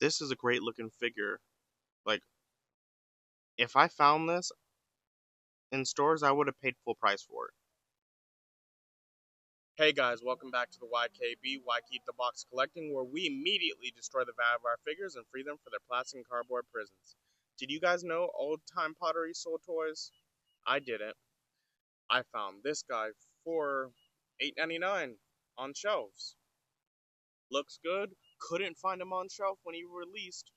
This is a great looking figure. Like, if I found this in stores, I would have paid full price for it. Hey guys, welcome back to the YKB, Why Keep the Box Collecting, where we immediately destroy the value of our figures and free them for their plastic and cardboard prisons. Did you guys know old-time pottery sold toys? I didn't. I found this guy for $8.99 on shelves. Looks good. Couldn't find him on shelf when he released.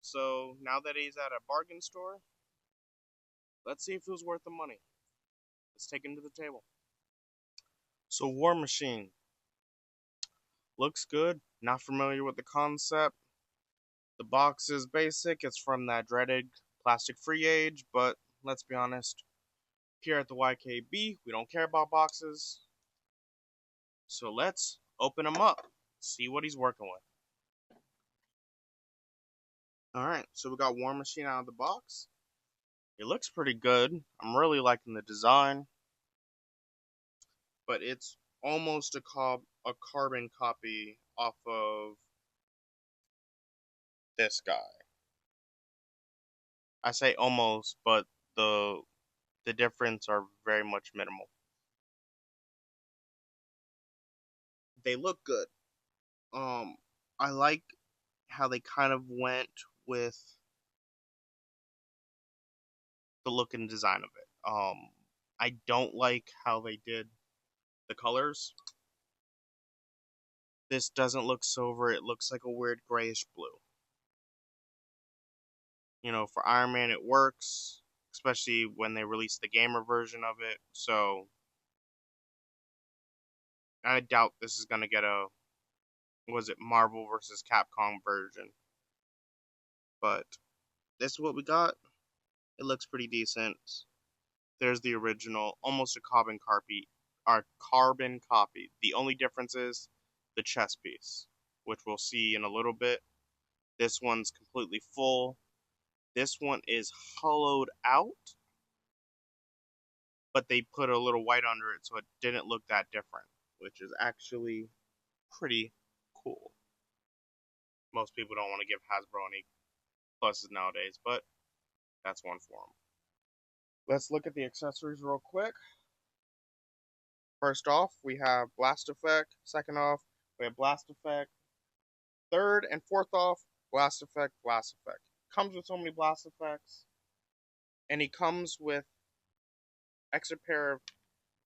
So now that he's at a bargain store, let's see if it was worth the money. Let's take him to the table. So WarMachine looks good. Not familiar with the concept. The box is basic. It's from that dreaded plastic-free age, but let's be honest. Here at the YKB, we don't care about boxes. So let's open him up. See what he's working with. Alright, so we got WarMachine out of the box. It looks pretty good. I'm really liking the design. But it's almost a carbon copy off of this guy. I say almost, but the difference are very much minimal. They look good. I like how they kind of went with the look and design of it. I don't like how they did the colors. This doesn't look silver, it looks like a weird grayish blue. You know, for Iron Man it works, especially when they released the gamer version of it, so I doubt this is gonna get a, was it Marvel versus Capcom version? But this is what we got. It looks pretty decent. There's the original, almost a carbon copy. The only difference is the chest piece, which we'll see in a little bit. This one's completely full. This one is hollowed out, but they put a little white under it so it didn't look that different, which is actually pretty cool. Most people don't want to give Hasbro any pluses nowadays, but that's one for them. Let's look at the accessories real quick. First off, we have blast effect. Second off, we have blast effect. Third and fourth off, blast effect, blast effect. Comes with so many blast effects. And he comes with extra pair of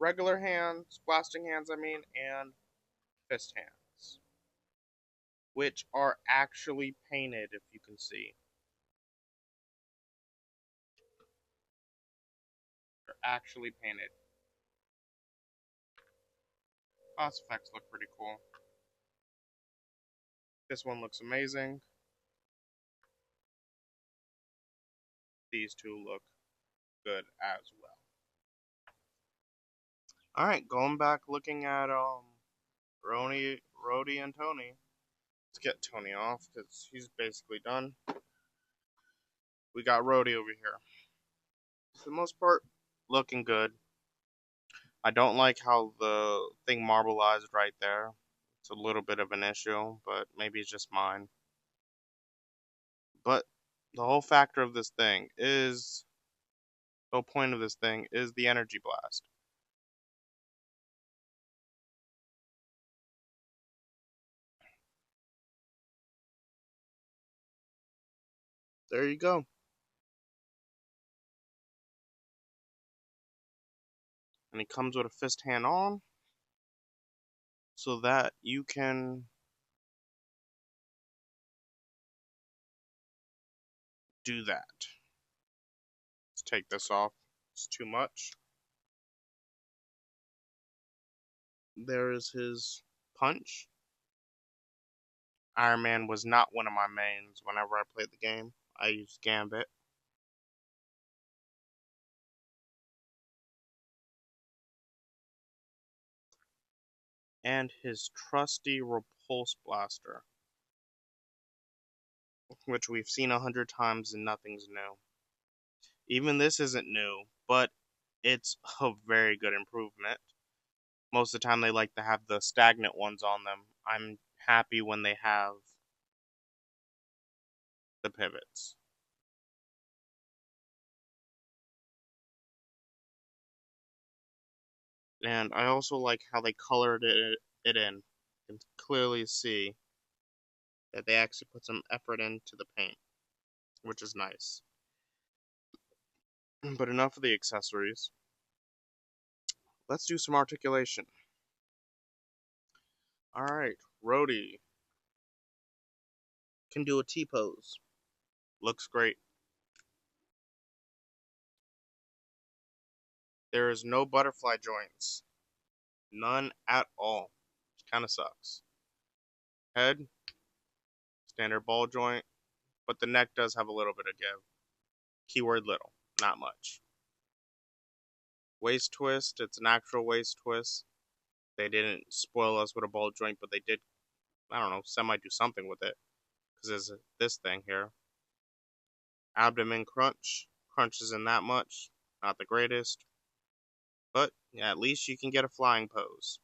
regular hands, blasting hands, and fist hands, which are actually painted, if you can see. They're actually painted. Blast effects look pretty cool. This one looks amazing. These two look good as well. Alright, going back looking at Rhodey and Tony. Let's get Tony off because he's basically done. We got Rhodey over here. For the most part, looking good. I don't like how the thing marbleized right there. It's a little bit of an issue, but maybe it's just mine. But the whole factor of this thing is, the whole point of this thing is the energy blast. There you go. And it comes with a fist hand on, so that you can do that. Let's take this off. It's too much. There is his punch. Iron Man was not one of my mains whenever I played the game. I used Gambit. And his trusty Repulse Blaster, which we've seen 100 times and nothing's new. Even this isn't new, but it's a very good improvement. Most of the time they like to have the stagnant ones on them. I'm happy when they have the pivots. And I also like how they colored it in. You can clearly see that they actually put some effort into the paint, which is nice. But enough of the accessories. Let's do some articulation. Alright, Rhodey can do a T-pose. Looks great. There is no butterfly joints. None at all. Which kind of sucks. Head, standard ball joint, but the neck does have a little bit of give. Keyword little, not much. Waist twist, it's an actual waist twist. They didn't spoil us with a ball joint, but they did, I don't know, semi do something with it. Because there's this thing here. Abdomen crunch. Crunch isn't that much. Not the greatest. But yeah, at least you can get a flying pose.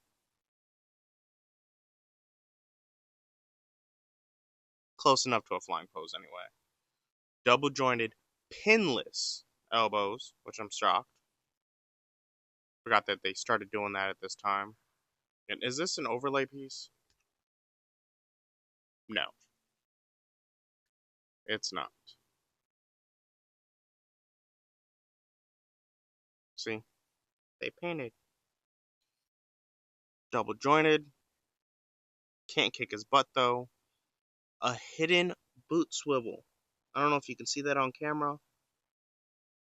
Close enough to a flying pose anyway. Double jointed, pinless elbows, which I'm shocked. Forgot that they started doing that at this time. And is this an overlay piece? No, it's not. See? They painted. Double jointed. Can't kick his butt though. A hidden boot swivel. I don't know if you can see that on camera,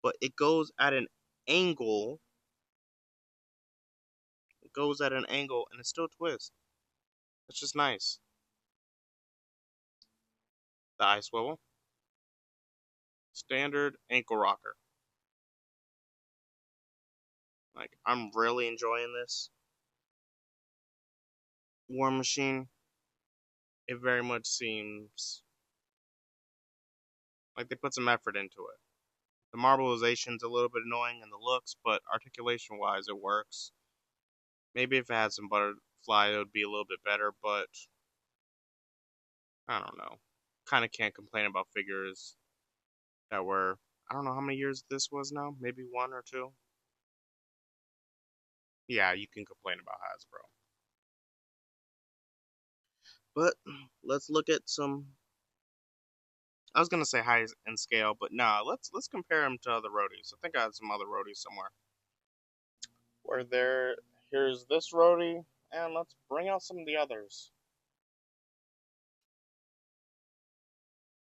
but it goes at an angle. It goes at an angle and it still twists. It's just nice. The eye swivel. Standard ankle rocker. Like, I'm really enjoying this. WarMachine, it very much seems like they put some effort into it. The marbleization's a little bit annoying in the looks, but articulation wise, it works. Maybe if it had some butterfly, it would be a little bit better, but I don't know. Kind of can't complain about figures that were, I don't know how many years this was now, maybe 1 or 2. Yeah, you can complain about Hasbro. But let's look at some. I was gonna say high in scale, but nah. Let's compare them to other roadies. I think I had some other roadies somewhere. Where there, here's this roadie, and let's bring out some of the others.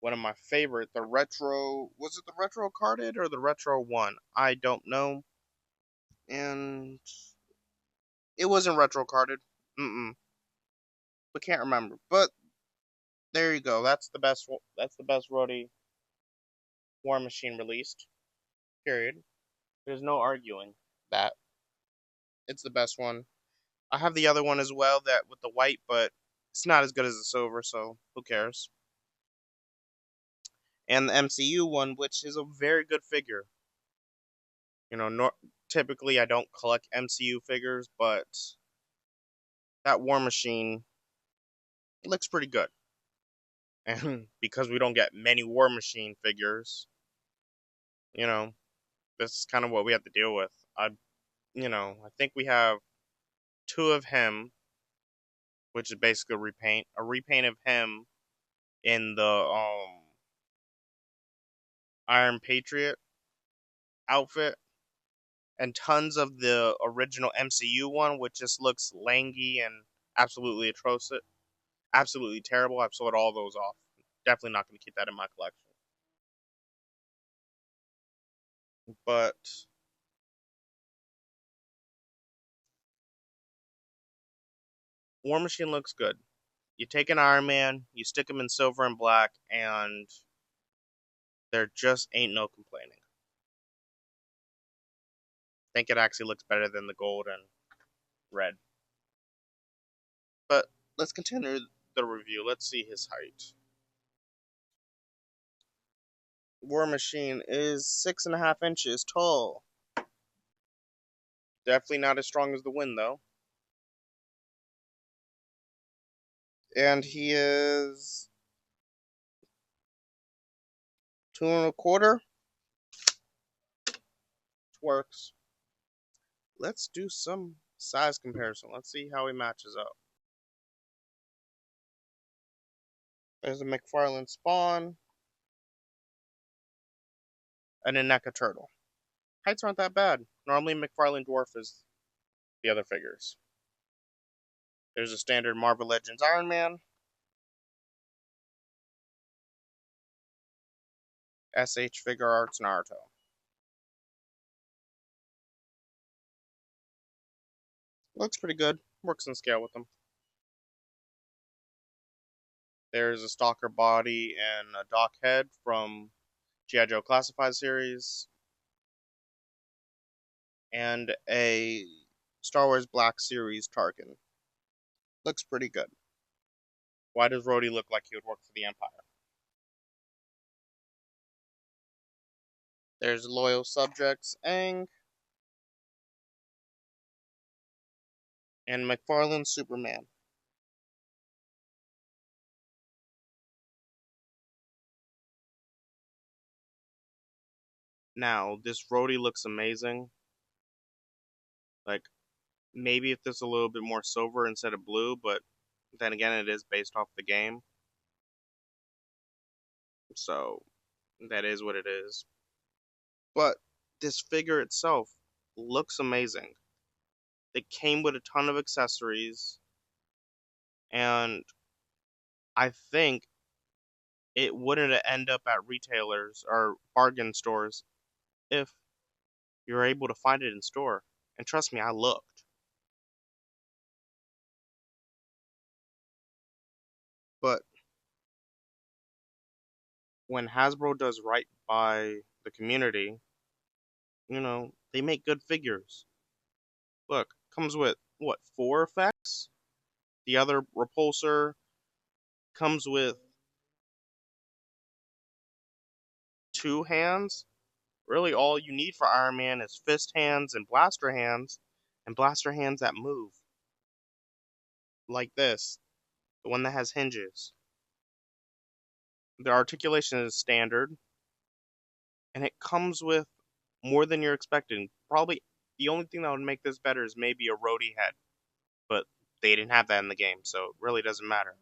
One of my favorite, the retro. Was it the retro carded or the retro one? I don't know. And it wasn't retro carded. But can't remember. But there you go. That's the best. That's the best roadie WarMachine released. Period. There's no arguing that. It's the best one. I have the other one as well, that with the white, but it's not as good as the silver, so who cares? And the MCU one, which is a very good figure. Typically I don't collect MCU figures, but that WarMachine looks pretty good. And because we don't get many WarMachine figures, you know, this is kind of what we have to deal with. I think we have 2 of him, which is basically a repaint of him in the Iron Patriot outfit, and tons of the original MCU one, which just looks langy and absolutely atrocious, absolutely terrible. I've sold all those off. Definitely not going to keep that in my collection. But WarMachine looks good. You take an Iron Man, you stick him in silver and black, and there just ain't no complaining. I think it actually looks better than the gold and red. But let's continue the review. Let's see his height. WarMachine is 6.5 inches tall. Definitely not as strong as the wind, though. And he is 2 1/4. Works. Let's do some size comparison. Let's see how he matches up. There's a McFarlane Spawn and a NECA Turtle. Heights aren't that bad. Normally McFarlane Dwarf is the other figures. There's a standard Marvel Legends Iron Man, SH Figure Arts Naruto. Looks pretty good. Works in scale with them. There's a Stalker body and a Doc head from G.I. Joe Classified series. And a Star Wars Black Series Tarkin. Looks pretty good. Why does Rhodey look like he would work for the Empire? There's Loyal Subjects Aang. And McFarlane Superman. Now, this Rhodey looks amazing. Like, maybe if this a little bit more silver instead of blue, but then again, it is based off the game. So, that is what it is. But this figure itself looks amazing. It came with a ton of accessories, and I think it wouldn't end up at retailers or bargain stores if you're able to find it in store. And trust me, I looked. But when Hasbro does right by the community, they make good figures. Look, comes with, what, 4 effects? The other repulsor comes with 2 hands. Really, all you need for Iron Man is fist hands and blaster hands that move. Like this, the one that has hinges. The articulation is standard, and it comes with more than you're expecting. Probably the only thing that would make this better is maybe a Rhodey head, but they didn't have that in the game, so it really doesn't matter.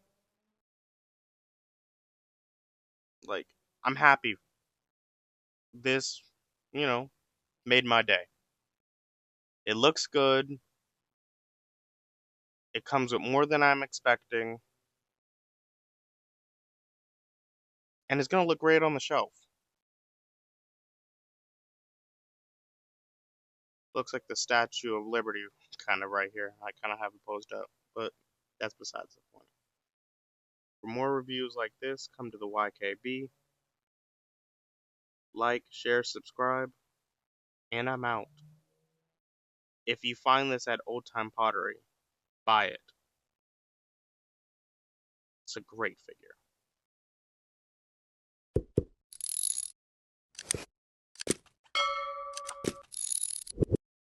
Like, I'm happy. This, made my day. It looks good. It comes with more than I'm expecting. And it's going to look great on the shelf. Looks like the Statue of Liberty kind of right here. I kind of have it posed up, but that's besides the point. For more reviews like this, come to the YKB. Like, share, subscribe, and I'm out. If you find this at Old Time Pottery, buy it. It's a great figure.